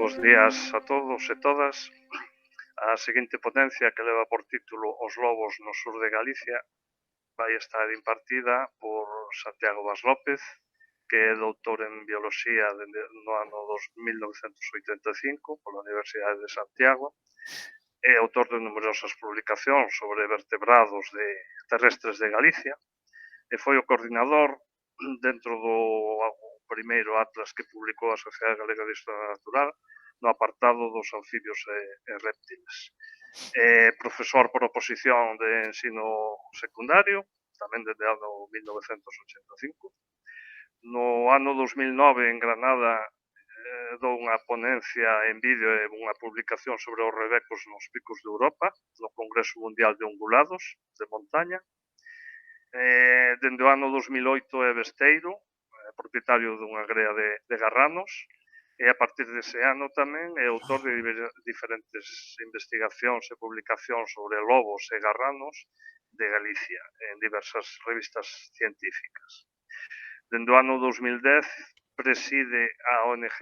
Bos días a todos e todas. A seguinte ponencia, que leva por título Os lobos no sur de Galicia, vai estar impartida por Santiago Bas López, que é doutor en Bioloxía no ano 1985 pola Universidade de Santiago, é autor de numerosas publicacións sobre vertebrados terrestres de Galicia, e foi o coordinador dentro do primeiro atlas que publicou a Sociedade Galega de Historia Natural no apartado dos anfibios e reptiles. É profesor por oposición de ensino secundario, tamén desde o ano 1985. No ano 2009, en Granada, dou unha ponencia en vídeo e unha publicación sobre os rebecos nos picos de Europa, no Congreso Mundial de Ungulados de Montaña. Dende o ano 2008 é besteiro, propietario dunha grea de garranos, e a partir dese ano tamén é autor de diferentes investigacións e publicacións sobre lobos e garranos de Galicia en diversas revistas científicas. Dende o ano 2010 preside a ONG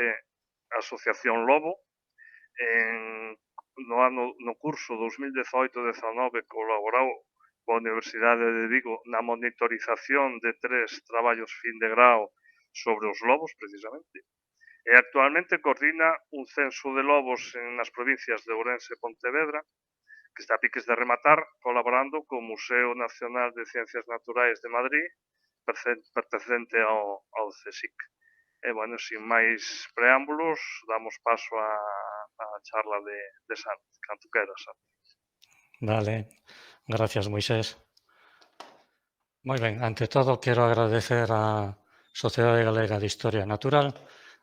Asociación Lobo. No curso 2018-19 colaborou coa Universidade de Vigo na monitorización de 3 traballos fin de grao sobre os lobos, precisamente. E actualmente coordina un censo de lobos nas provincias de Ourense e Pontevedra, que está a piques de rematar, colaborando co Museo Nacional de Ciencias Naturais de Madrid, pertencente ao CSIC. E, bueno, sin máis preámbulos, damos paso á charla de Santi, canto queras, Santi. Vale, gracias, Moisés. Moi ben, ante todo quero agradecer á Sociedade Galega de Historia Natural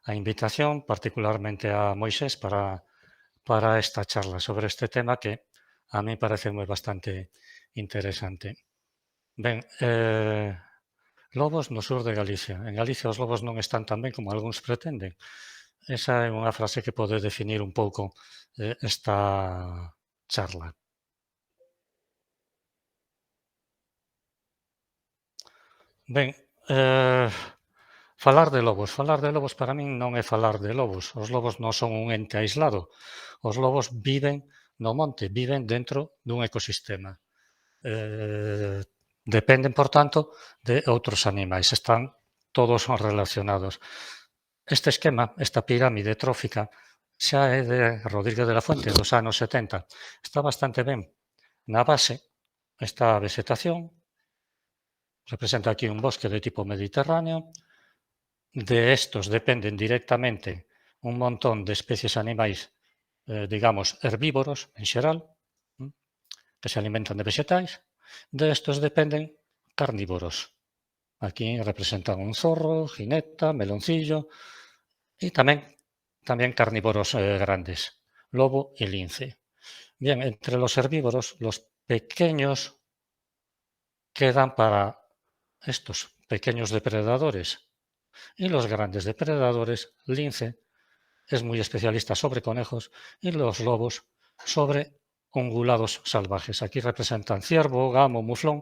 a invitación, particularmente a Moisés, para esta charla sobre este tema que a mí parece moi bastante interesante. Ben, lobos no sur de Galicia. En Galicia os lobos non están tan ben como algúns pretenden. Esa é unha frase que pode definir un pouco esta charla. Ben, falar de lobos para min non é falar de lobos. Os lobos non son un ente aislado. Os lobos viven no monte, viven dentro dun ecosistema. Dependen, por tanto, de outros animais. Están todos relacionados. Este esquema, esta pirámide trófica, xa é de Rodríguez de la Fuente, dos anos 70. Está bastante ben. Na base está a vegetación, representa aquí un bosque de tipo mediterráneo. De estos dependen directamente un montón de especies animais, digamos, herbívoros, en xeral, que se alimentan de vegetais. De estos dependen carnívoros. Aquí representan un zorro, jineta, meloncillo e tamén carnívoros grandes, lobo e lince. Bien, entre los herbívoros, los pequeños quedan para estos pequeños depredadores y los grandes depredadores. Lince es muy especialista sobre conejos y los lobos sobre ungulados salvajes. Aquí representan ciervo, gamo, muflón.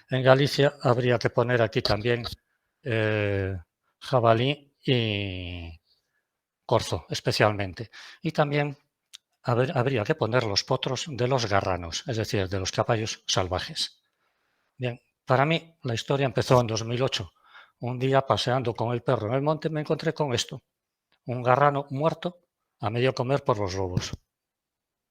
En Galicia habría que poner aquí también jabalí y corzo, especialmente. Y también habría que poner los potros de los garranos, es decir, de los caballos salvajes. Bien, para mí la historia empezó en 2008. Un día, paseando con el perro en el monte, me encontré con esto. Un garrano muerto a medio comer por los lobos.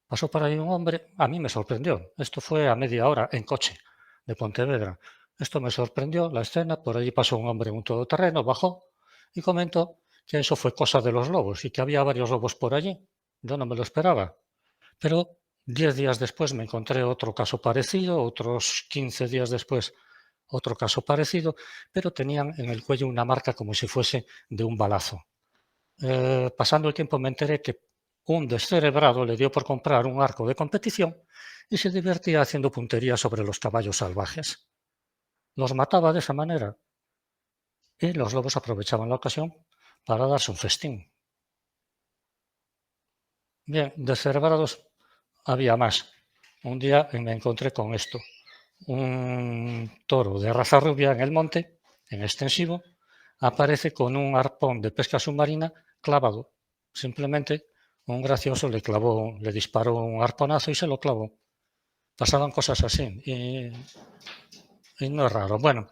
Pasó por ahí un hombre, a mí me sorprendió. Esto fue a media hora en coche de Pontevedra. Esto me sorprendió, la escena. Por allí pasó un hombre en un todoterreno, bajó y comentó que eso fue cosa de los lobos y que había varios lobos por allí. Yo no me lo esperaba. Pero 10 días después me encontré otro caso parecido, otros 15 días después otro caso parecido, pero tenían en el cuello una marca como si fuese de un balazo. Pasando el tiempo me enteré que un descerebrado le dio por comprar un arco de competición y se divertía haciendo puntería sobre los caballos salvajes. Los mataba de esa manera y los lobos aprovechaban la ocasión para darse un festín. Bien, descerebrados había más. Un día me encontré con esto. Un toro de raza rubia en el monte, en extensivo, aparece con un arpón de pesca submarina clavado. Simplemente un gracioso le disparó un arponazo y se lo clavó. Pasaban cosas así y no es raro. Bueno,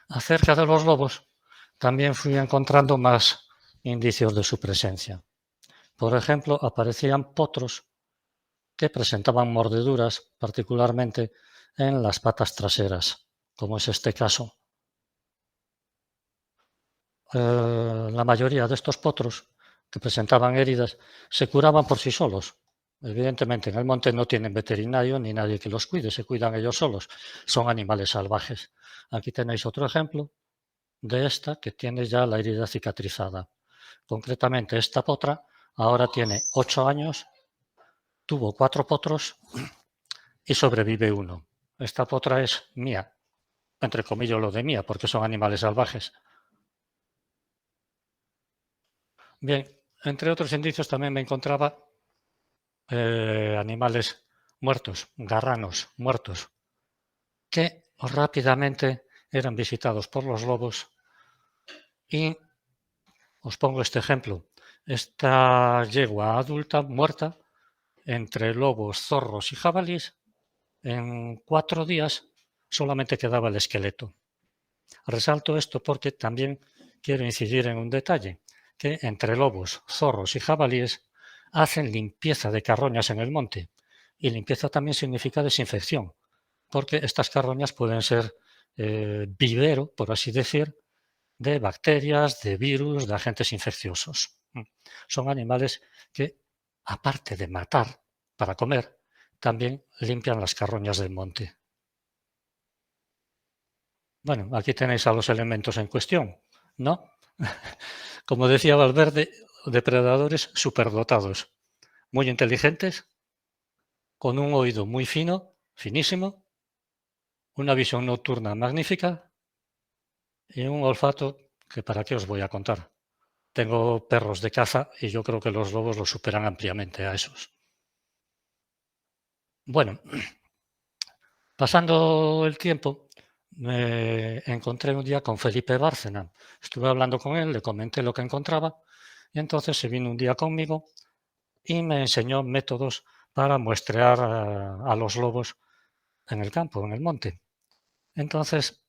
acerca de los lobos también fui encontrando más indicios de su presencia. Por ejemplo, aparecían potros que presentaban mordeduras, particularmente en las patas traseras, como es este caso. La mayoría de estos potros que presentaban heridas se curaban por sí solos. Evidentemente, en el monte no tienen veterinario ni nadie que los cuide, se cuidan ellos solos. Son animales salvajes. Aquí tenéis otro ejemplo de esta que tiene ya la herida cicatrizada. Concretamente, esta potra ahora tiene 8 años, tuvo 4 potros y sobrevive uno. Esta potra es mía, entre comillas lo de mía, porque son animales salvajes. Bien, entre otros indicios también me encontraba animales muertos, garranos muertos, que rápidamente eran visitados por los lobos. Y os pongo este ejemplo. Esta yegua adulta muerta entre lobos, zorros y jabalíes, en 4 días solamente quedaba el esqueleto. Resalto esto porque también quiero incidir en un detalle, que entre lobos, zorros y jabalíes hacen limpieza de carroñas en el monte. Y limpieza también significa desinfección, porque estas carroñas pueden ser vivero, por así decir, de bacterias, de virus, de agentes infecciosos. Son animales que, aparte de matar para comer, también limpian las carroñas del monte. Bueno, aquí tenéis a los elementos en cuestión, ¿no? Como decía Valverde, depredadores superdotados, muy inteligentes, con un oído muy fino, finísimo, una visión nocturna magnífica y un olfato que para qué os voy a contar. Tengo perros de caza y yo creo que los lobos los superan ampliamente a esos. Bueno, pasando el tiempo, me encontré un día con Felipe Bárcena. Estuve hablando con él, le comenté lo que encontraba y entonces se vino un día conmigo y me enseñó métodos para muestrear a los lobos en el campo, en el monte. Entonces,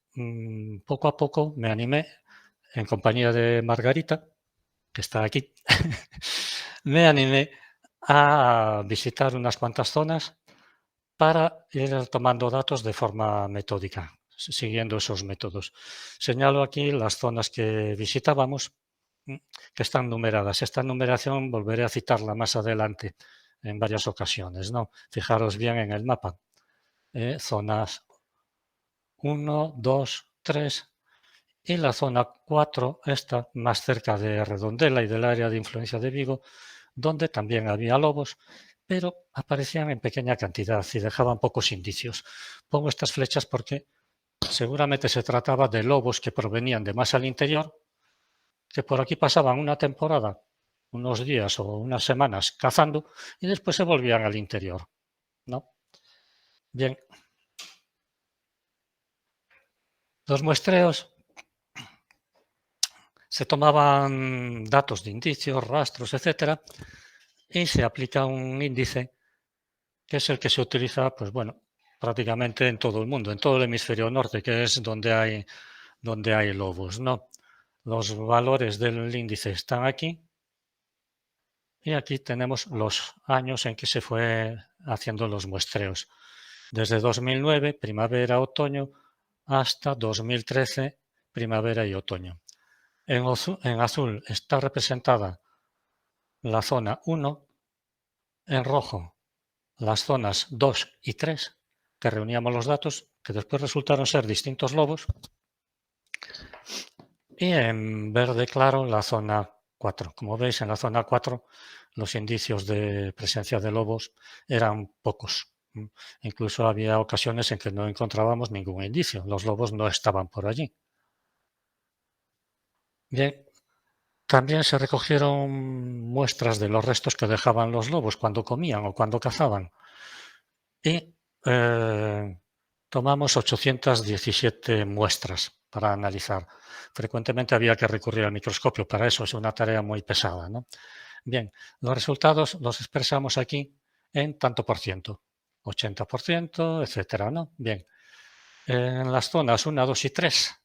poco a poco me animé, en compañía de Margarita, que está aquí, me animé a visitar unas cuantas zonas para ir tomando datos de forma metódica, siguiendo esos métodos. Señalo aquí las zonas que visitábamos, que están numeradas. Esta numeración volveré a citarla más adelante en varias ocasiones, ¿no? Fijaros bien en el mapa. Zonas 1, 2, 3 y la zona 4, esta más cerca de Redondela y del área de influencia de Vigo, donde también había lobos, pero aparecían en pequeña cantidad y dejaban pocos indicios. Pongo estas flechas porque seguramente se trataba de lobos que provenían de más al interior, que por aquí pasaban una temporada, unos días o unas semanas cazando y después se volvían al interior, ¿no? Bien. Los muestreos se tomaban datos de indicios, rastros, etcétera, y se aplica un índice que es el que se utiliza, pues bueno, prácticamente en todo el mundo, en todo el hemisferio norte, que es donde hay lobos, ¿no? Los valores del índice están aquí y aquí tenemos los años en que se fue haciendo los muestreos. Desde 2009, primavera, otoño, hasta 2013, primavera y otoño. En azul está representada la zona 1, en rojo las zonas 2 y 3, que reuníamos los datos, que después resultaron ser distintos lobos, y en verde claro la zona 4. Como veis, en la zona 4 los indicios de presencia de lobos eran pocos. Incluso había ocasiones en que no encontrábamos ningún indicio. Los lobos no estaban por allí. Bien, también se recogieron muestras de los restos que dejaban los lobos cuando comían o cuando cazaban. Y tomamos 817 muestras para analizar. Frecuentemente había que recurrir al microscopio para eso, es una tarea muy pesada, ¿no? Bien, los resultados los expresamos aquí en tanto por ciento, 80%, etcétera, ¿no? Bien, en las zonas 1, 2 y 3,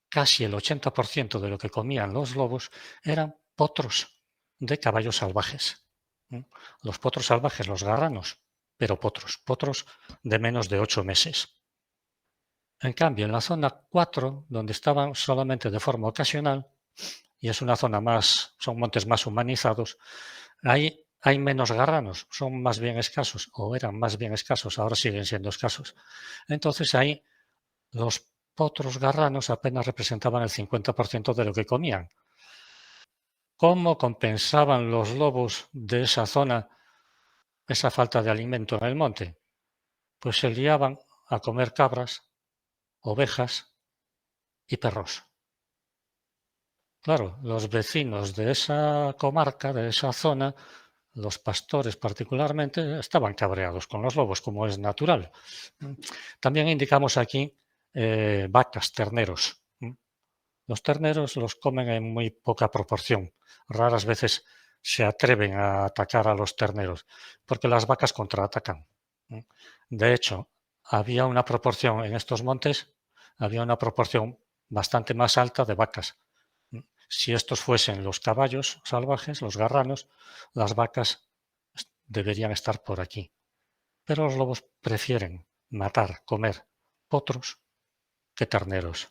casi el 80% de lo que comían los lobos eran potros de caballos salvajes. Los potros salvajes, los garranos, pero potros de menos de 8 meses. En cambio, en la zona 4, donde estaban solamente de forma ocasional, y es una zona más, son montes más humanizados, ahí hay menos garranos, son más bien escasos, o eran más bien escasos, ahora siguen siendo escasos. Entonces ahí los potros garranos apenas representaban el 50% de lo que comían. ¿Cómo compensaban los lobos de esa zona esa falta de alimento en el monte? Pues se liaban a comer cabras, ovejas y perros. Claro, los vecinos de esa comarca, de esa zona, los pastores particularmente, estaban cabreados con los lobos, como es natural. También indicamos aquí vacas, terneros. Los terneros los comen en muy poca proporción. Raras veces se atreven a atacar a los terneros, porque las vacas contraatacan. De hecho, había una proporción en estos montes, había una proporción bastante más alta de vacas. Si estos fuesen los caballos salvajes, los garranos, las vacas deberían estar por aquí. Pero los lobos prefieren matar, comer potros que terneros.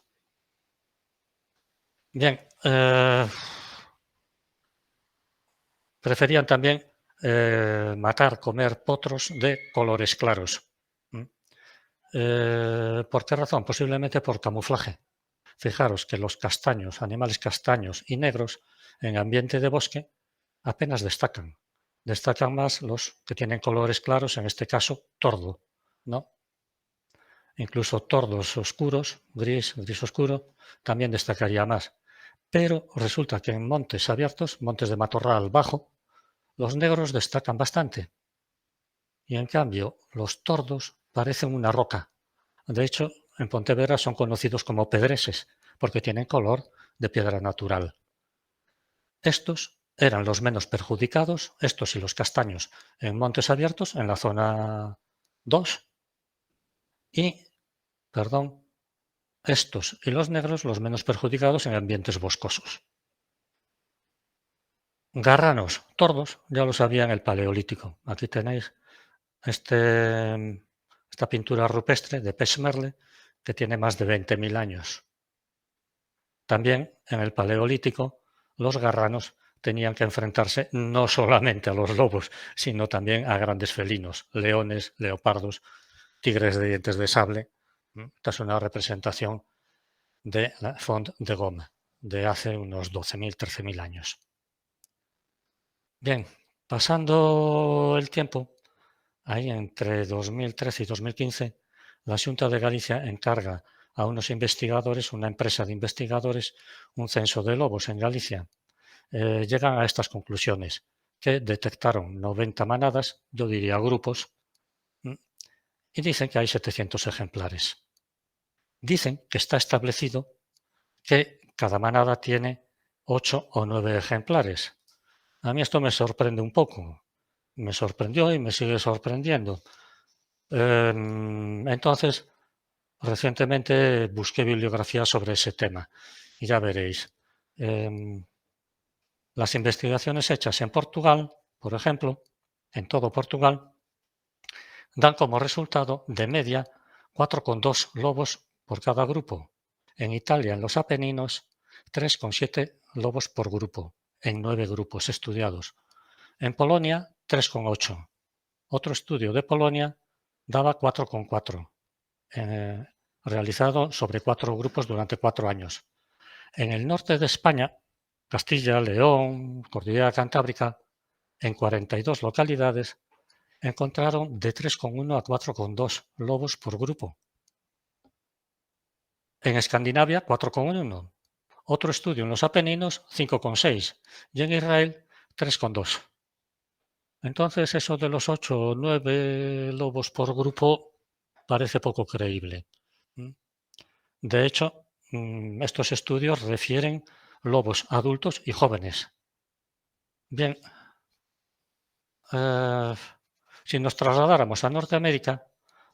Bien, preferían también matar, comer potros de colores claros. ¿Por qué razón? Posiblemente por camuflaje. Fijaros que los castaños, animales castaños y negros, en ambiente de bosque, apenas destacan. Destacan más los que tienen colores claros, en este caso tordo, ¿no? Incluso tordos oscuros, gris oscuro, también destacaría más. Pero resulta que en montes abiertos, montes de matorral bajo, los negros destacan bastante. Y en cambio, los tordos parecen una roca. De hecho, en Pontevedra son conocidos como pedreses, porque tienen color de piedra natural. Estos eran los menos perjudicados, estos y los castaños, en montes abiertos, en la zona 2, y, perdón, estos y los negros los menos perjudicados en ambientes boscosos. Garranos, tordos, ya los había en el Paleolítico. Aquí tenéis esta pintura rupestre de Pechmerle, que tiene más de 20.000 años. También en el Paleolítico los garranos tenían que enfrentarse no solamente a los lobos, sino también a grandes felinos, leones, leopardos, tigres de dientes de sable. Esta es una representación de la Font de Goma, de hace unos 12.000, 13.000 años. Bien, pasando el tiempo, ahí entre 2013 y 2015, la Xunta de Galicia encarga a unos investigadores, una empresa de investigadores, un censo de lobos en Galicia. Llegan a estas conclusiones, que detectaron 90 manadas, yo diría grupos, y dicen que hay 700 ejemplares. Dicen que está establecido que cada manada tiene 8 o 9 ejemplares. A mí esto me sorprende un poco. Me sorprendió y me sigue sorprendiendo. Entonces, recientemente busqué bibliografía sobre ese tema y ya veréis. Las investigaciones hechas en Portugal, por ejemplo, en todo Portugal, dan como resultado de media 4,2 lobos por cada grupo. En Italia, en los Apeninos, 3,7 lobos por grupo, en 9 grupos estudiados. En Polonia, 3,8. Otro estudio de Polonia daba 4,4, realizado sobre 4 grupos durante 4 años. En el norte de España, Castilla, León, Cordillera Cantábrica, en 42 localidades, encontraron de 3,1 a 4,2 lobos por grupo. En Escandinavia, 4,1. Otro estudio en los Apeninos, 5,6. Y en Israel, 3,2. Entonces, eso de los 8 o 9 lobos por grupo parece poco creíble. De hecho, estos estudios refieren lobos adultos y jóvenes. Bien, si nos trasladáramos a Norteamérica,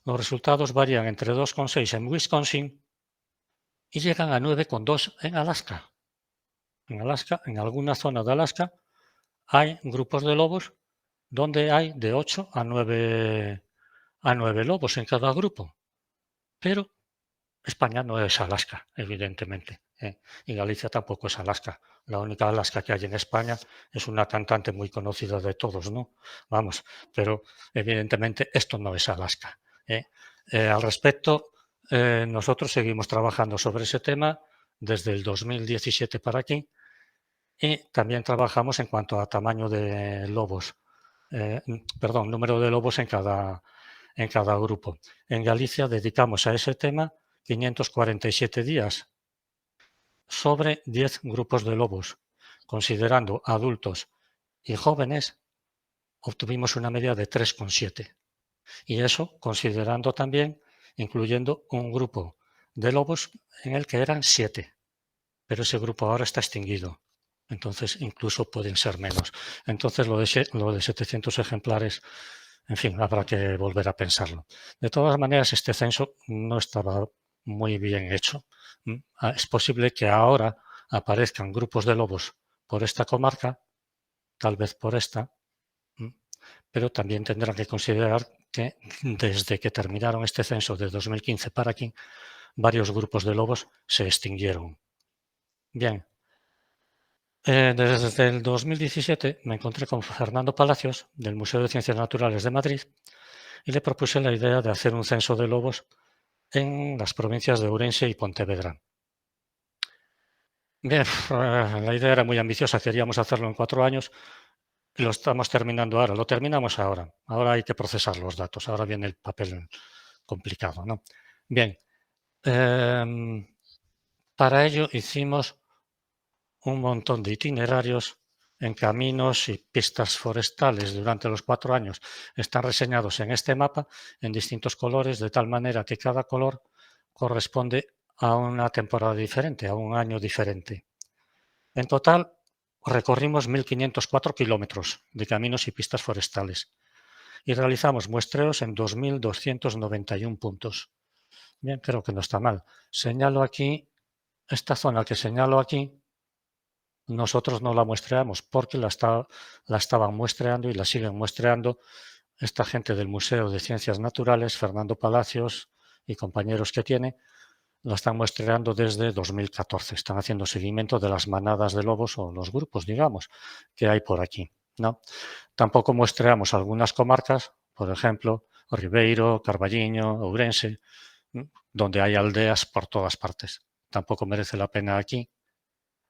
los resultados varían entre 2,6 en Wisconsin y llegan a 9,2 en Alaska. En Alaska, en alguna zona de Alaska, hay grupos de lobos donde hay de 8 a 9 lobos en cada grupo. Pero España no es Alaska, evidentemente, y Galicia tampoco es Alaska. La única Alaska que hay en España es una cantante muy conocida de todos, ¿no? Vamos, pero evidentemente esto no es Alaska. Al respecto, nosotros seguimos trabajando sobre ese tema desde el 2017 para aquí y también trabajamos en cuanto a tamaño de lobos, número de lobos en cada grupo. En Galicia dedicamos a ese tema 547 días sobre 10 grupos de lobos. Considerando adultos y jóvenes, obtuvimos una media de 3,7. Y eso considerando también, incluyendo un grupo de lobos en el que eran 7. Pero ese grupo ahora está extinguido. Entonces, incluso pueden ser menos. Entonces, lo de 700 ejemplares, en fin, habrá que volver a pensarlo. De todas maneras, este censo no estaba muy bien hecho. Es posible que ahora aparezcan grupos de lobos por esta comarca, tal vez por esta, pero también tendrán que considerar que desde que terminaron este censo de 2015 para aquí, varios grupos de lobos se extinguieron. Bien, desde el 2017 me encontré con Fernando Palacios, del Museo de Ciencias Naturales de Madrid, y le propuse la idea de hacer un censo de lobos en las provincias de Ourense y Pontevedra. Bien, la idea era muy ambiciosa, queríamos hacerlo en 4 años, y lo estamos terminando ahora, lo terminamos ahora. Ahora hay que procesar los datos, ahora viene el papel complicado, ¿no? Bien, para ello hicimos un montón de itinerarios en caminos y pistas forestales durante los 4 años. Están reseñados en este mapa en distintos colores, de tal manera que cada color corresponde a una temporada diferente, a un año diferente. En total, recorrimos 1.504 kilómetros de caminos y pistas forestales y realizamos muestreos en 2.291 puntos. Bien, creo que no está mal. Señalo aquí, esta zona que señalo aquí, nosotros no la muestreamos porque la estaban muestreando y la siguen muestreando esta gente del Museo de Ciencias Naturales, Fernando Palacios y compañeros que tiene, la están muestreando desde 2014. Están haciendo seguimiento de las manadas de lobos o los grupos, digamos, que hay por aquí, ¿no? Tampoco muestreamos algunas comarcas, por ejemplo, Ribeiro, Carballiño, Ourense, donde hay aldeas por todas partes. Tampoco merece la pena aquí,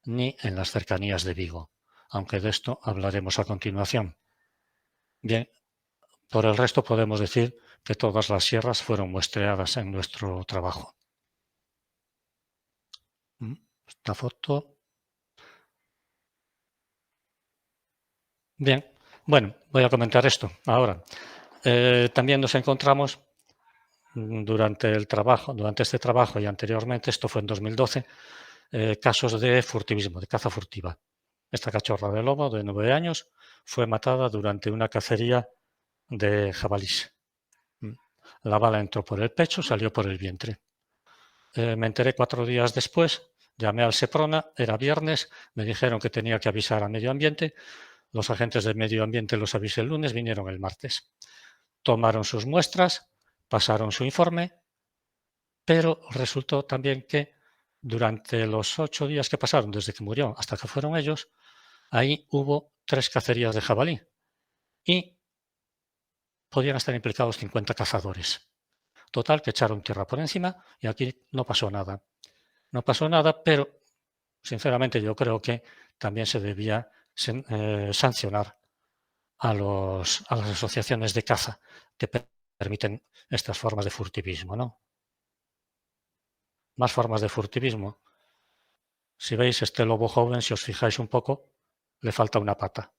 ni en las cercanías de Vigo, aunque de esto hablaremos a continuación. Bien, por el resto podemos decir que todas las sierras fueron muestreadas en nuestro trabajo. Esta foto. Bien, bueno, voy a comentar esto ahora. También nos encontramos durante este trabajo y anteriormente, esto fue en 2012, casos de furtivismo, de caza furtiva. Esta cachorra de lobo de 9 años fue matada durante una cacería de jabalís. La bala entró por el pecho, salió por el vientre. Me enteré 4 días después, llamé al Seprona, era viernes, me dijeron que tenía que avisar a Medio Ambiente. Los agentes de Medio Ambiente los avisé el lunes, vinieron el martes. Tomaron sus muestras, pasaron su informe, pero resultó también que durante los 8 días que pasaron desde que murió hasta que fueron ellos, ahí hubo 3 cacerías de jabalí y podían estar implicados 50 cazadores. Total, que echaron tierra por encima y aquí no pasó nada. No pasó nada, pero sinceramente yo creo que también se debía sancionar a las asociaciones de caza que permiten estas formas de furtivismo, ¿no? Más formas de furtivismo. Si veis este lobo joven, si os fijáis un poco, le falta una pata.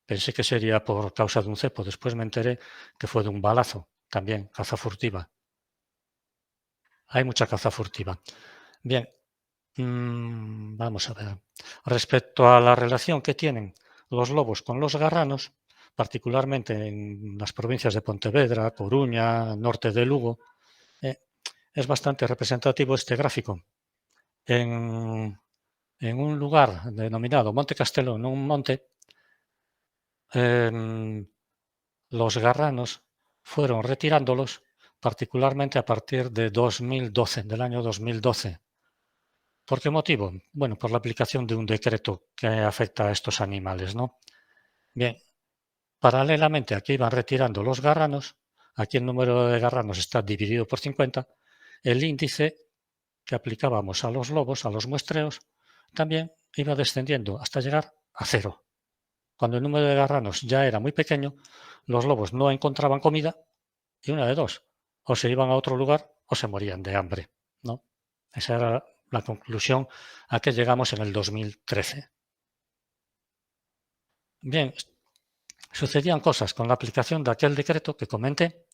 Pensé que sería por causa de un cepo, después me enteré que fue de un balazo, también caza furtiva. Hay mucha caza furtiva. Bien, vamos a ver. Respecto a la relación que tienen los lobos con los garranos, particularmente en las provincias de Pontevedra, Coruña, norte de Lugo, es bastante representativo este gráfico. En un lugar denominado Monte Castelo, en un monte, los garranos fueron retirándolos, particularmente a partir de 2012, del año 2012. ¿Por qué motivo? Bueno, por la aplicación de un decreto que afecta a estos animales, ¿no? Bien, paralelamente a que iban retirando los garranos, aquí el número de garranos está dividido por 50, el índice que aplicábamos a los lobos, a los muestreos, también iba descendiendo hasta llegar a 0. Cuando el número de garranos ya era muy pequeño, los lobos no encontraban comida y una de dos, o se iban a otro lugar o se morían de hambre, ¿no? Esa era la conclusión a que llegamos en el 2013. Bien, sucedían cosas con la aplicación de aquel decreto que comenté.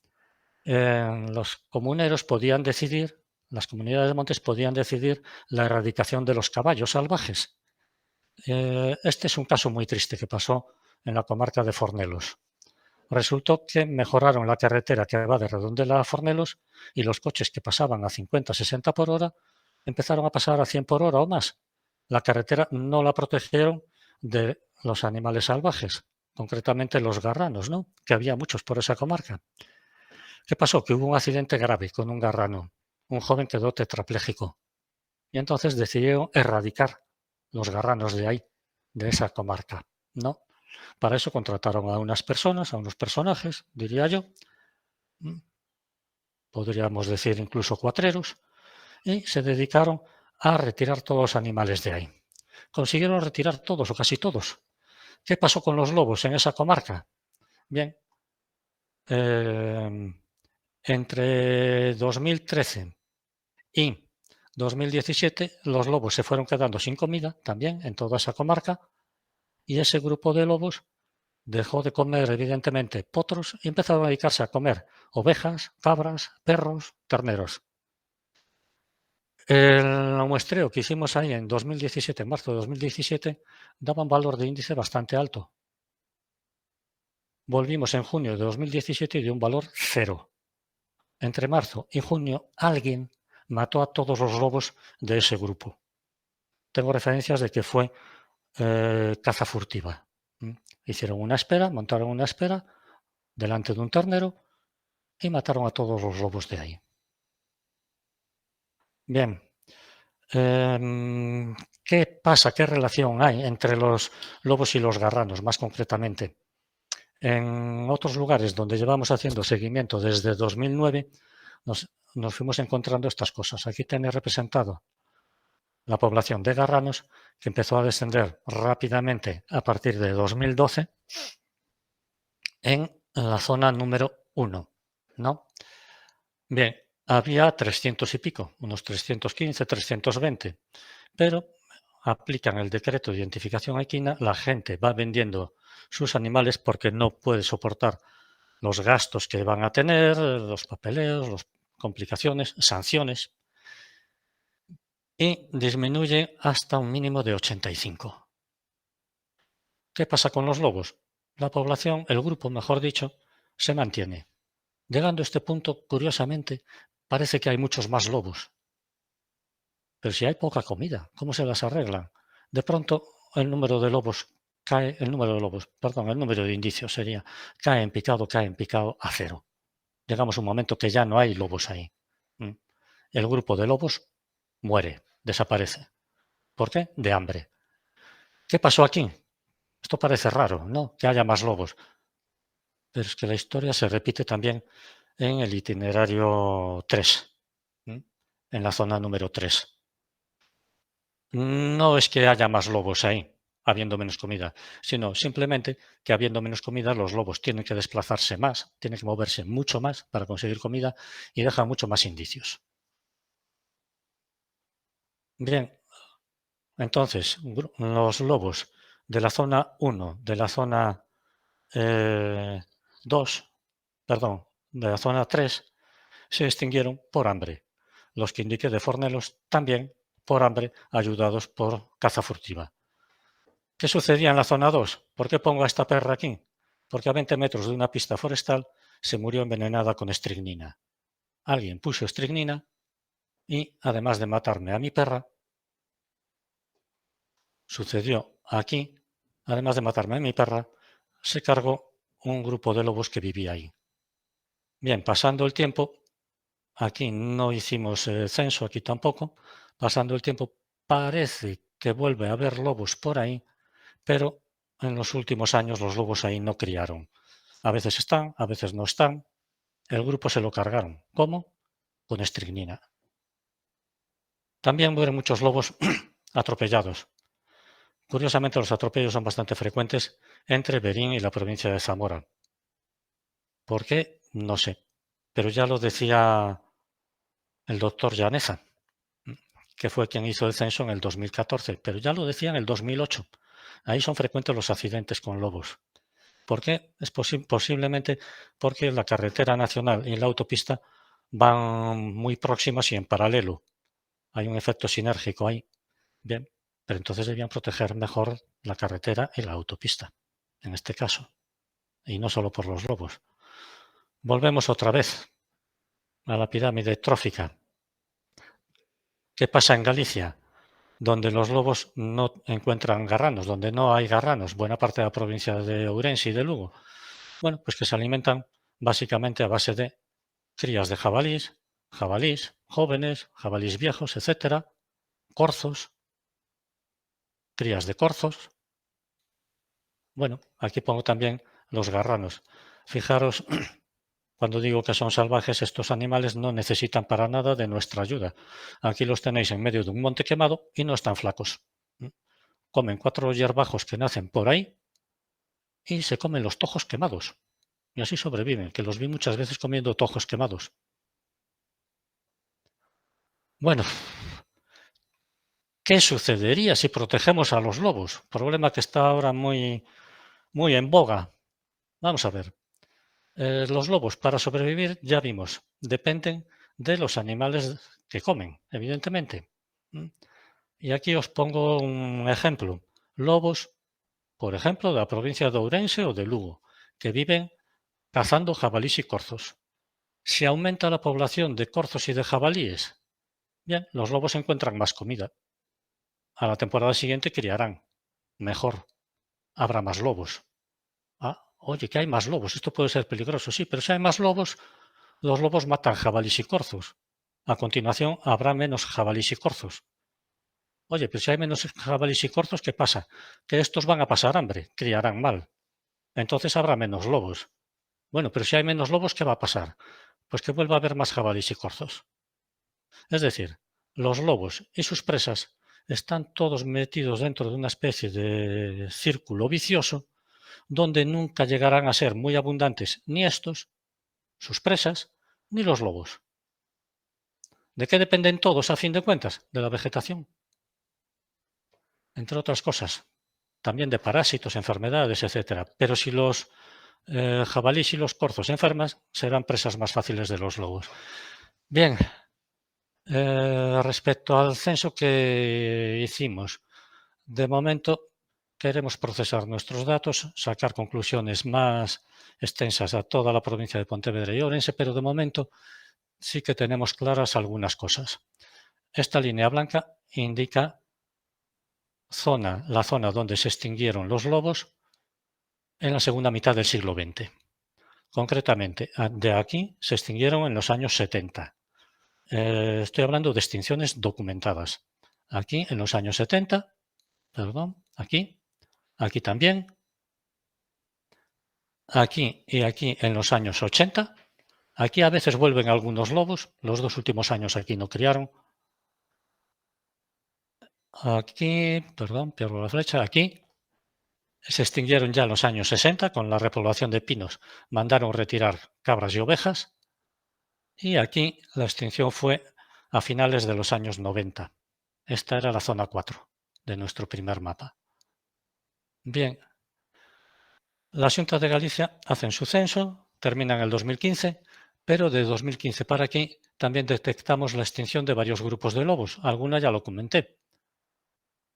Los comuneros podían decidir, las comunidades de montes podían decidir la erradicación de los caballos salvajes. Este es un caso muy triste que pasó en la comarca de Fornelos. Resultó que mejoraron la carretera que va de Redondela a Fornelos y los coches que pasaban a 50-60 por hora empezaron a pasar a 100 por hora o más. La carretera no la protegieron de los animales salvajes, concretamente los garranos, ¿no? Que había muchos por esa comarca. ¿Qué pasó? Que hubo un accidente grave con un garrano. Un joven quedó tetrapléjico. Y entonces decidieron erradicar los garranos de ahí, de esa comarca, ¿no? Para eso contrataron a unas personas, a unos personajes, diría yo, podríamos decir incluso cuatreros, y se dedicaron a retirar todos los animales de ahí. Consiguieron retirar todos o casi todos. ¿Qué pasó con los lobos en esa comarca? Bien, entre 2013 y 2017 los lobos se fueron quedando sin comida también en toda esa comarca y ese grupo de lobos dejó de comer evidentemente potros y empezaron a dedicarse a comer ovejas, cabras, perros, terneros. El muestreo que hicimos ahí en 2017, en marzo de 2017, daba un valor de índice bastante alto. Volvimos en junio de 2017 y dio un valor 0. Entre marzo y junio alguien mató a todos los lobos de ese grupo. Tengo referencias de que fue caza furtiva. Hicieron una espera, montaron una espera delante de un ternero y mataron a todos los lobos de ahí. Bien, ¿qué pasa? ¿Qué relación hay entre los lobos y los garranos, más concretamente? En otros lugares donde llevamos haciendo seguimiento desde 2009, nos fuimos encontrando estas cosas. Aquí tiene representado la población de garranos, que empezó a descender rápidamente a partir de 2012 en la zona número 1, ¿no? Bien, había 300 y pico, unos 315, 320, pero aplican el decreto de identificación equina, la gente va vendiendo sus animales porque no puede soportar los gastos que van a tener, los papeleos, las complicaciones, sanciones, y disminuye hasta un mínimo de 85. ¿Qué pasa con los lobos? La población, el grupo, mejor dicho, se mantiene. Llegando a este punto, curiosamente, parece que hay muchos más lobos. Pero si hay poca comida, ¿cómo se las arreglan? De pronto, el número de indicios sería, cae en picado a 0. Llegamos a un momento que ya no hay lobos ahí. El grupo de lobos muere, desaparece. ¿Por qué? De hambre. ¿Qué pasó aquí? Esto parece raro, ¿no? Que haya más lobos. Pero es que la historia se repite también en el itinerario 3, en la zona número 3. No es que haya más lobos ahí, habiendo menos comida, sino simplemente que habiendo menos comida los lobos tienen que desplazarse más, tienen que moverse mucho más para conseguir comida y dejan mucho más indicios. Bien, entonces los lobos de la zona 1, de la zona 2, perdón, de la zona 3, se extinguieron por hambre. Los que indiqué de Fornelos también por hambre, ayudados por caza furtiva. ¿Qué sucedía en la zona 2? ¿Por qué pongo a esta perra aquí? Porque a 20 metros de una pista forestal se murió envenenada con estricnina. Alguien puso estricnina y, además de matarme a mi perra, sucedió aquí, además de matarme a mi perra, se cargó un grupo de lobos que vivía ahí. Bien, pasando el tiempo, aquí no hicimos censo, aquí tampoco, pasando el tiempo parece que vuelve a haber lobos por ahí, pero en los últimos años los lobos ahí no criaron. A veces están, a veces no están. El grupo se lo cargaron. ¿Cómo? Con estricnina. También mueren muchos lobos atropellados. Curiosamente, los atropellos son bastante frecuentes entre Berín y la provincia de Zamora. ¿Por qué? No sé. Pero ya lo decía el doctor Llaneza, que fue quien hizo el censo en el 2014, pero ya lo decía en el 2008. Ahí son frecuentes los accidentes con lobos. ¿Por qué? Es posiblemente porque la carretera nacional y la autopista van muy próximas y en paralelo. Hay un efecto sinérgico ahí. Bien, pero entonces debían proteger mejor la carretera y la autopista, en este caso, y no solo por los lobos. Volvemos otra vez a la pirámide trófica. ¿Qué pasa en Galicia? Donde los lobos no encuentran garranos, donde no hay garranos, buena parte de la provincia de Ourense y de Lugo. Bueno, pues que se alimentan básicamente a base de crías de jabalís, jabalís jóvenes, jabalís viejos, etcétera, corzos, crías de corzos. Bueno, aquí pongo también los garranos. Fijaros, cuando digo que son salvajes, estos animales no necesitan para nada de nuestra ayuda. Aquí los tenéis en medio de un monte quemado y no están flacos. Comen 4 hierbajos que nacen por ahí y se comen los tojos quemados. Y así sobreviven, que los vi muchas veces comiendo tojos quemados. Bueno, ¿qué sucedería si protegemos a los lobos? Problema que está ahora muy en boga. Vamos a ver. Los lobos, para sobrevivir, ya vimos, dependen de los animales que comen, evidentemente. Y aquí os pongo un ejemplo. Lobos, por ejemplo, de la provincia de Ourense o de Lugo, que viven cazando jabalíes y corzos. Si aumenta la población de corzos y de jabalíes, bien, los lobos encuentran más comida. A la temporada siguiente criarán mejor. Habrá más lobos. Ah, oye, que hay más lobos. Esto puede ser peligroso, sí, pero si hay más lobos, los lobos matan jabalíes y corzos. A continuación, habrá menos jabalíes y corzos. Oye, pero si hay menos jabalíes y corzos, ¿qué pasa? Que estos van a pasar hambre, criarán mal. Entonces habrá menos lobos. Bueno, pero si hay menos lobos, ¿qué va a pasar? Pues que vuelva a haber más jabalíes y corzos. Es decir, los lobos y sus presas están todos metidos dentro de una especie de círculo vicioso donde nunca llegarán a ser muy abundantes ni estos, sus presas, ni los lobos. ¿De qué dependen todos a fin de cuentas? De la vegetación. Entre otras cosas, también de parásitos, enfermedades, etc. Pero si los jabalíes y los corzos enferman, serán presas más fáciles de los lobos. Bien, respecto al censo que hicimos, de momento queremos procesar nuestros datos, sacar conclusiones más extensas a toda la provincia de Pontevedra y Ourense, pero de momento sí que tenemos claras algunas cosas. Esta línea blanca indica la zona donde se extinguieron los lobos en la segunda mitad del siglo XX. Concretamente, de aquí se extinguieron en los años 70. Estoy hablando de extinciones documentadas. Aquí en los años 70, perdón, aquí también, aquí y aquí en los años 80. Aquí a veces vuelven algunos lobos, los 2 últimos años aquí no criaron. Aquí, perdón, pierdo la flecha, aquí se extinguieron ya en los años 60 con la repoblación de pinos, mandaron retirar cabras y ovejas. Y aquí la extinción fue a finales de los años 90. Esta era la zona 4 de nuestro primer mapa. Bien, la Xunta de Galicia hacen su censo, termina en el 2015, pero de 2015 para aquí también detectamos la extinción de varios grupos de lobos. Alguna ya lo comenté.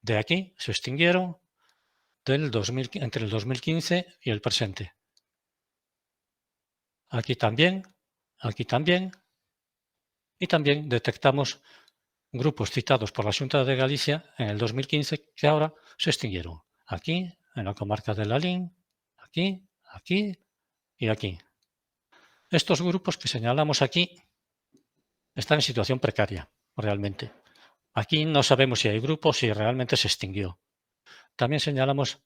De aquí se extinguieron entre el 2015 y el presente. Aquí también, y también detectamos grupos citados por la Xunta de Galicia en el 2015 que ahora se extinguieron. Aquí, en la comarca de Lalín, aquí, aquí y aquí. Estos grupos que señalamos aquí están en situación precaria, realmente. Aquí no sabemos si hay grupos, si realmente se extinguió. También señalamos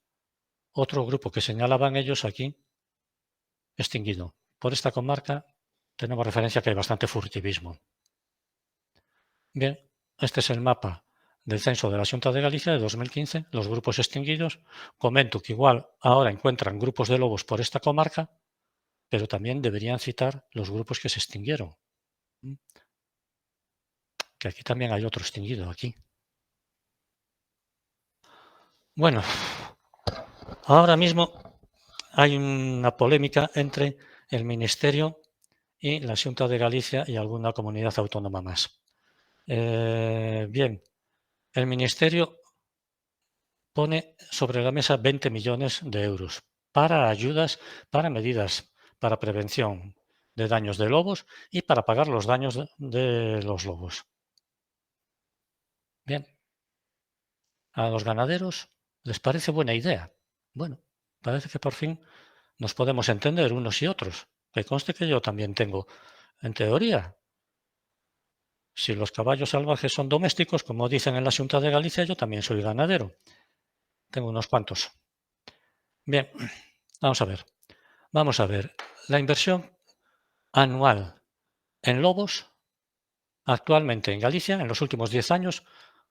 otro grupo que señalaban ellos aquí, extinguido. Por esta comarca tenemos referencia que hay bastante furtivismo. Bien, este es el mapa del censo de la Xunta de Galicia de 2015, los grupos extinguidos. Comento que igual ahora encuentran grupos de lobos por esta comarca, pero también deberían citar los grupos que se extinguieron. Que aquí también hay otro extinguido, aquí. Bueno, ahora mismo hay una polémica entre el Ministerio y la Xunta de Galicia y alguna comunidad autónoma más. Bien, el Ministerio pone sobre la mesa 20 millones de euros para ayudas, para medidas, para prevención de daños de lobos y para pagar los daños de los lobos. Bien, a los ganaderos les parece buena idea. Bueno, parece que por fin nos podemos entender unos y otros. Que conste que yo también tengo, en teoría, si los caballos salvajes son domésticos, como dicen en la Xunta de Galicia, yo también soy ganadero. Tengo unos cuantos. Bien, vamos a ver. Vamos a ver. La inversión anual en lobos, actualmente en Galicia, en los últimos 10 años,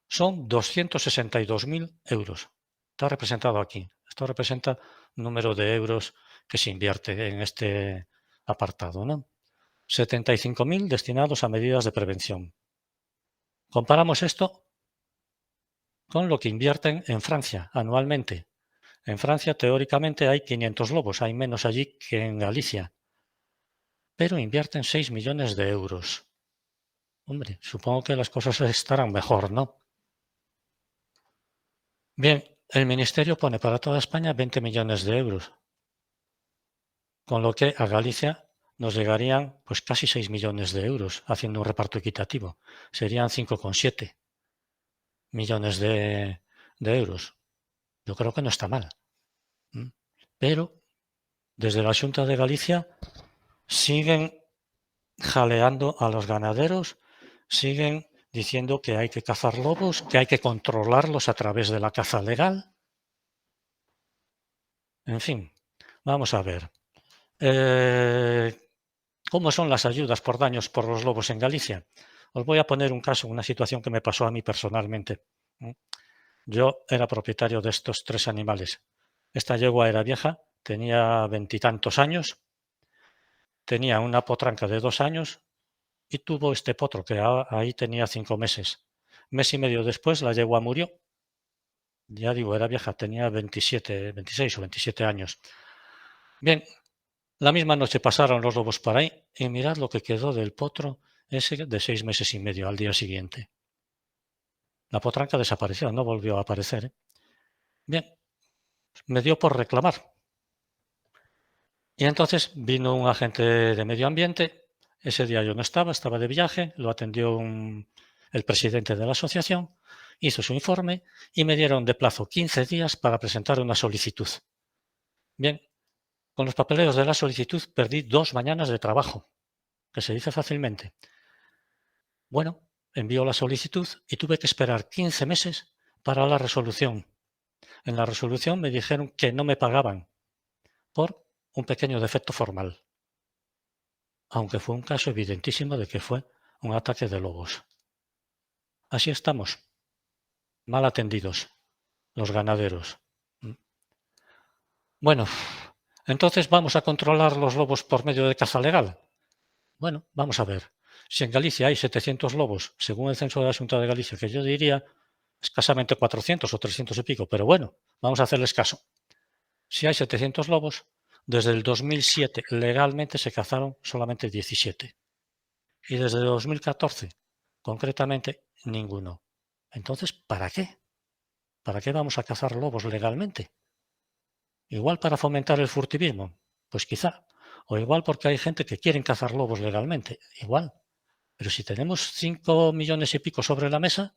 son 262.000 euros. Está representado aquí. Esto representa el número de euros que se invierte en este apartado, ¿no? 75.000 destinados a medidas de prevención. Comparamos esto con lo que invierten en Francia anualmente. En Francia, teóricamente, hay 500 lobos, hay menos allí que en Galicia, pero invierten 6 millones de euros. Hombre, supongo que las cosas estarán mejor, ¿no? Bien, el Ministerio pone para toda España 20 millones de euros, con lo que a Galicia nos llegarían pues casi 6 millones de euros, haciendo un reparto equitativo. Serían 5,7 millones de euros. Yo creo que no está mal. Pero desde la Xunta de Galicia siguen jaleando a los ganaderos, siguen diciendo que hay que cazar lobos, que hay que controlarlos a través de la caza legal. En fin, vamos a ver. ¿Cómo son las ayudas por daños por los lobos en Galicia? Os voy a poner un caso, una situación que me pasó a mí personalmente. Yo era propietario de estos 3 animales. Esta yegua era vieja, tenía 20 y tantos años, tenía una potranca de 2 años y tuvo este potro que ahí tenía 5 meses. Mes y medio después la yegua murió. Ya digo, era vieja, tenía 26 o 27 años. Bien, la misma noche pasaron los lobos por ahí y mirad lo que quedó del potro ese de 6 meses y medio al día siguiente. La potranca desapareció, no volvió a aparecer, ¿eh? Bien, me dio por reclamar. Y entonces vino un agente de medio ambiente. Ese día yo no estaba, estaba de viaje, lo atendió el presidente de la asociación, hizo su informe y me dieron de plazo 15 días para presentar una solicitud. Bien, con los papeleos de la solicitud perdí 2 mañanas de trabajo, que se dice fácilmente. Bueno, envió la solicitud y tuve que esperar 15 meses para la resolución. En la resolución me dijeron que no me pagaban por un pequeño defecto formal, aunque fue un caso evidentísimo de que fue un ataque de lobos. Así estamos, mal atendidos, los ganaderos. Bueno, entonces vamos a controlar los lobos por medio de caza legal. Bueno, vamos a ver. Si en Galicia hay 700 lobos, según el censo de la Xunta de Galicia, que yo diría escasamente 400 o 300 y pico, pero bueno, vamos a hacerles caso. Si hay 700 lobos, desde el 2007 legalmente se cazaron solamente 17. Y desde 2014, concretamente, ninguno. Entonces, ¿para qué? ¿Para qué vamos a cazar lobos legalmente? Igual para fomentar el furtivismo, pues quizá. O igual porque hay gente que quiere cazar lobos legalmente, igual. Pero si tenemos 5 millones y pico sobre la mesa,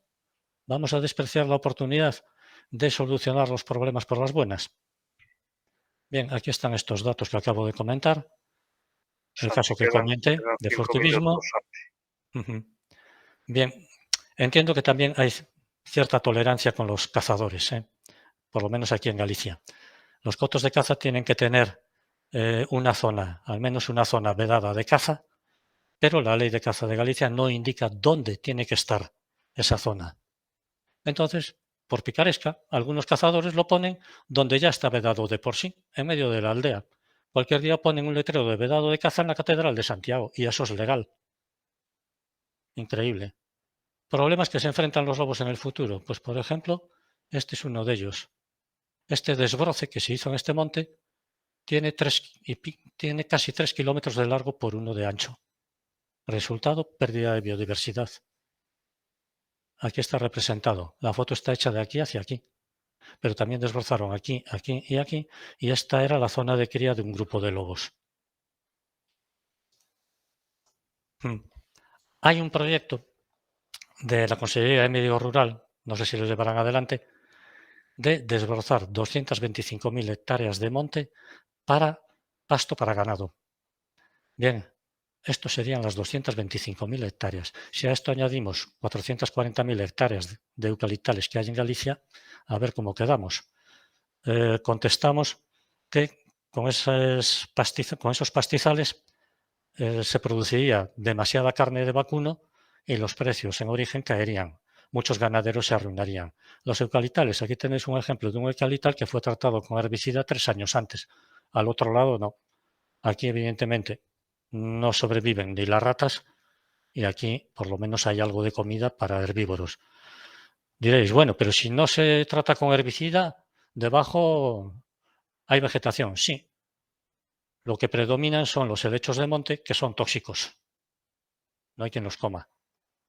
¿vamos a despreciar la oportunidad de solucionar los problemas por las buenas? Bien, aquí están estos datos que acabo de comentar. El Santi, caso que comenté quedan de 5 minutos, furtivismo. Santi. Ujú. Bien, entiendo que también hay cierta tolerancia con los cazadores, por lo menos aquí en Galicia. Los cotos de caza tienen que tener una zona, al menos una zona vedada de caza, pero la ley de caza de Galicia no indica dónde tiene que estar esa zona. Entonces, por picaresca, algunos cazadores lo ponen donde ya está vedado de por sí, en medio de la aldea. Cualquier día ponen un letrero de vedado de caza en la Catedral de Santiago y eso es legal. Increíble. Problemas que se enfrentan los lobos en el futuro. Pues, por ejemplo, este es uno de ellos. Este desbroce que se hizo en este monte tiene casi 3 kilómetros de largo por 1 de ancho. Resultado, pérdida de biodiversidad. Aquí está representado. La foto está hecha de aquí hacia aquí. Pero también desbrozaron aquí, aquí y aquí, y esta era la zona de cría de un grupo de lobos. Hay un proyecto de la Consejería de Medio Rural, no sé si lo llevarán adelante, de desbrozar 225.000 hectáreas de monte para pasto para ganado. Bien, esto serían las 225.000 hectáreas. Si a esto añadimos 440.000 hectáreas de eucaliptales que hay en Galicia, a ver cómo quedamos. Contestamos que con esos pastizales se produciría demasiada carne de vacuno y los precios en origen caerían. Muchos ganaderos se arruinarían. Los eucaliptales, aquí tenéis un ejemplo de un eucaliptal que fue tratado con herbicida 3 años antes. Al otro lado no. Aquí evidentemente no sobreviven ni las ratas y aquí por lo menos hay algo de comida para herbívoros. Diréis, bueno, pero si no se trata con herbicida, debajo hay vegetación. Sí, lo que predominan son los helechos de monte que son tóxicos. No hay quien los coma.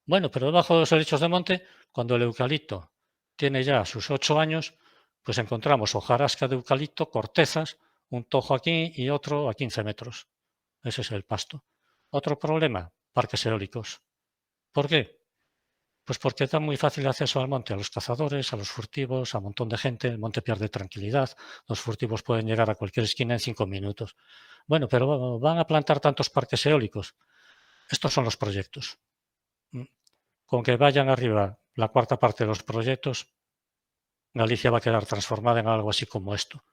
Bueno, pero debajo de los helechos de monte, cuando el eucalipto tiene ya sus 8 años, pues encontramos hojarasca de eucalipto, cortezas, un tojo aquí y otro a 15 metros. Ese es el pasto. Otro problema, parques eólicos. ¿Por qué? Pues porque da muy fácil acceso al monte a los cazadores, a los furtivos, a un montón de gente. El monte pierde tranquilidad. Los furtivos pueden llegar a cualquier esquina en 5 minutos. Bueno, pero van a plantar tantos parques eólicos. Estos son los proyectos. Con que vayan arriba la cuarta parte de los proyectos, Galicia va a quedar transformada en algo así como esto.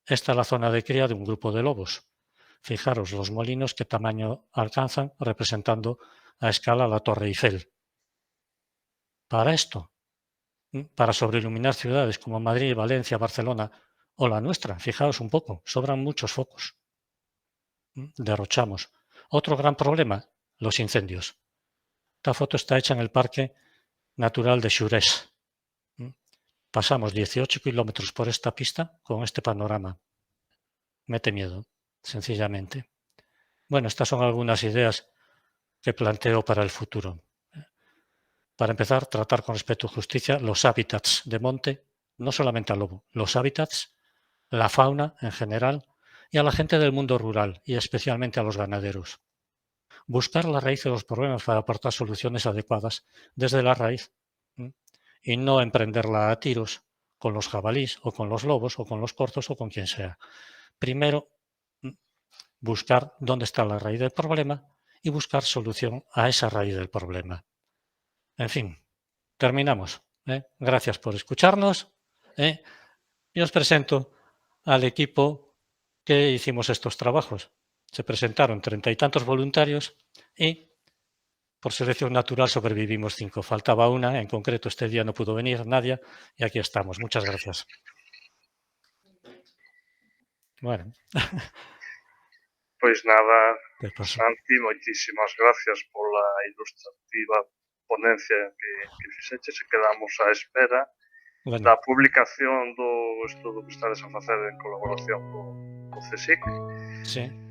Esta es la zona de cría de un grupo de lobos. Fijaros los molinos qué tamaño alcanzan, representando a escala la Torre Eiffel. Para esto, para sobreiluminar ciudades como Madrid, Valencia, Barcelona o la nuestra, fijaos un poco, sobran muchos focos. Derrochamos. Otro gran problema, los incendios. Esta foto está hecha en el Parque Natural de Xurés. Pasamos 18 kilómetros por esta pista con este panorama. Mete miedo, sencillamente. Bueno, estas son algunas ideas que planteo para el futuro. Para empezar, tratar con respeto y justicia los hábitats de monte, no solamente al lobo, los hábitats, la fauna en general y a la gente del mundo rural y especialmente a los ganaderos. Buscar la raíz de los problemas para aportar soluciones adecuadas desde la raíz y no emprenderla a tiros con los jabalís o con los lobos o con los corzos o con quien sea. Primero, buscar dónde está la raíz del problema y buscar solución a esa raíz del problema. En fin, terminamos. Gracias por escucharnos y os presento al equipo que hicimos estos trabajos. Se presentaron 30 y tantos voluntarios y por selección natural sobrevivimos 5. Faltaba una, en concreto este día no pudo venir Nadia y aquí estamos. Muchas gracias. Bueno, Pois nada, ¿qué pasa? Santi, moitísimas gracias pola ilustrativa ponencia que fixeches e quedamos á espera Bueno, da publicación do estudo que estades a facer en colaboración co CSIC. sí.